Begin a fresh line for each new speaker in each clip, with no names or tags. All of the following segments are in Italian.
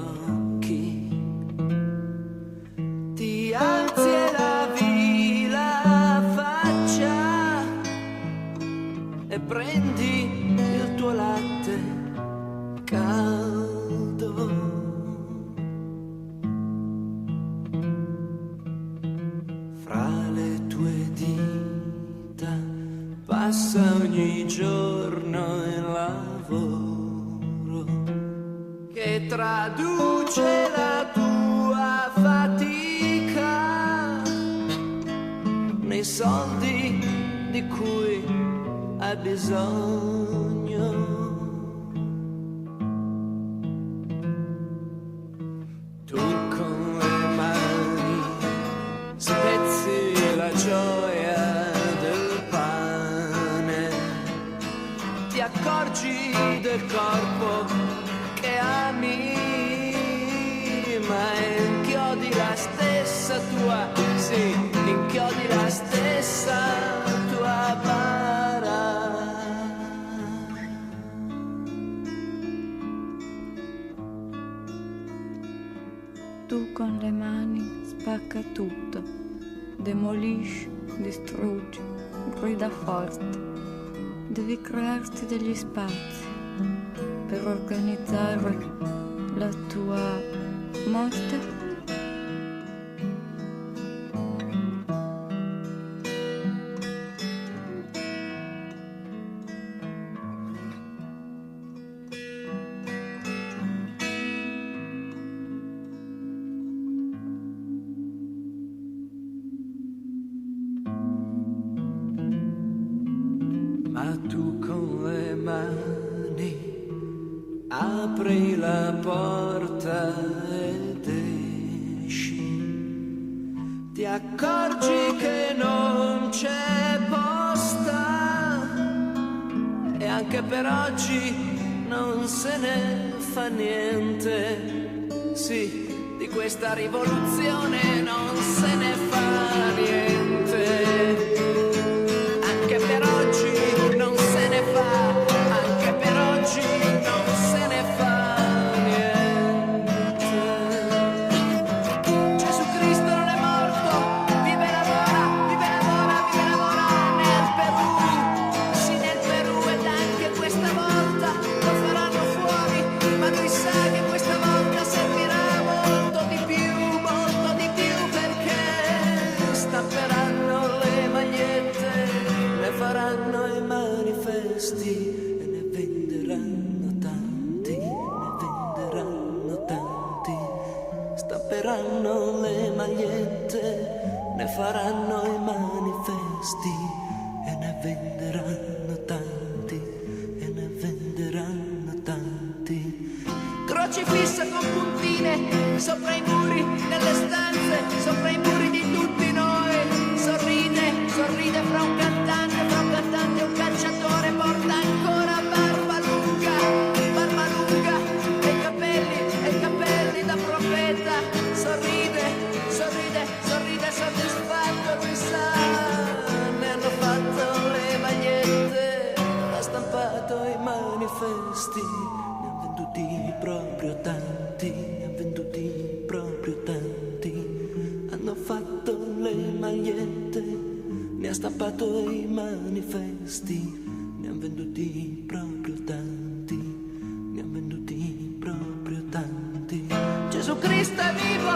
occhi, ti alzi e lavi la faccia e prendi il tuo latte caldo. Fra le tue dita passa ogni giorno il lavoro che traduce la tua fatica nei soldi di cui hai bisogno. Tu con le mani spezzi la gioia del pane, ti accorgi del corpo che ami, ma inchiodi la stessa tua, sì, inchiodi la stessa tua bara.
Tu con le mani spacca tutto, demolisci, distruggi, grida forte. Devi crearti degli spazi per organizzare la tua morte.
Ma tu con le mani apri la porta ed esci, ti accorgi che non c'è posta e anche per oggi non se ne fa niente. Sì, di questa rivoluzione non se ne fa niente. Anche per oggi non se ne fa, anche per oggi non se ne fa niente. Gesù Cristo non è morto, vive e lavora, vive e lavora, vive e lavora nel Perù, sì nel Perù, ed anche questa volta lo faranno fuori, ma lui sa che questa volta servirà molto di più perché stamperanno le magliette, ne faranno i manifesti e ne venderanno tanti, ne venderanno tanti. Stamperanno le magliette, ne faranno i manifesti e ne venderanno tanti, e ne venderanno tanti. Crocifissa con puntine sopra i muri, nelle stanze, sopra i muri di tutti noi. Sorride, sorride fra un cantante e un calciatore, porta ancora barba lunga, e capelli da profeta. Sorride, sorride, sorride soddisfatto, lui sa, ne hanno fatto le magliette, ha stampato i manifesti, ne ha venduti proprio tanti, ne ha venduti proprio tanti. Hanno fatto le magliette, ne ha stampato i manifesti, ne ha venduti proprio tanti, ne ha venduti proprio tanti. Gesù Cristo è vivo e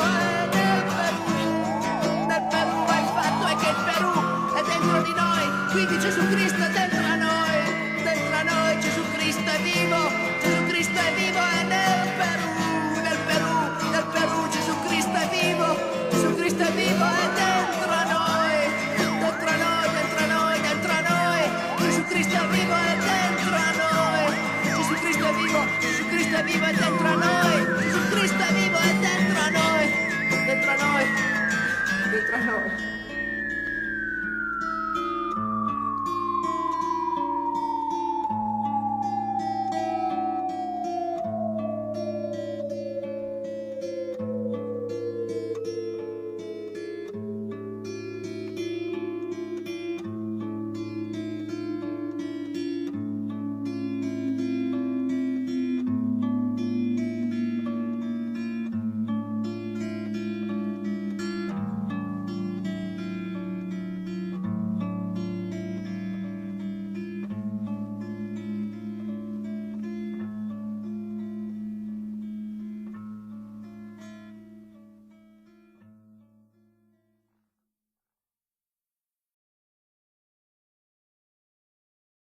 nel Perù hai fatto è che il Perù è dentro di noi, quindi Gesù Cristo è dentro a noi, Gesù Cristo è vivo e nel Perù, Gesù Cristo è vivo e dentro a noi, Gesù Cristo è vivo e dentro a noi, Gesù Cristo è vivo e dentro a noi, Gesù Cristo è vivo e dentro a noi, dentro a noi.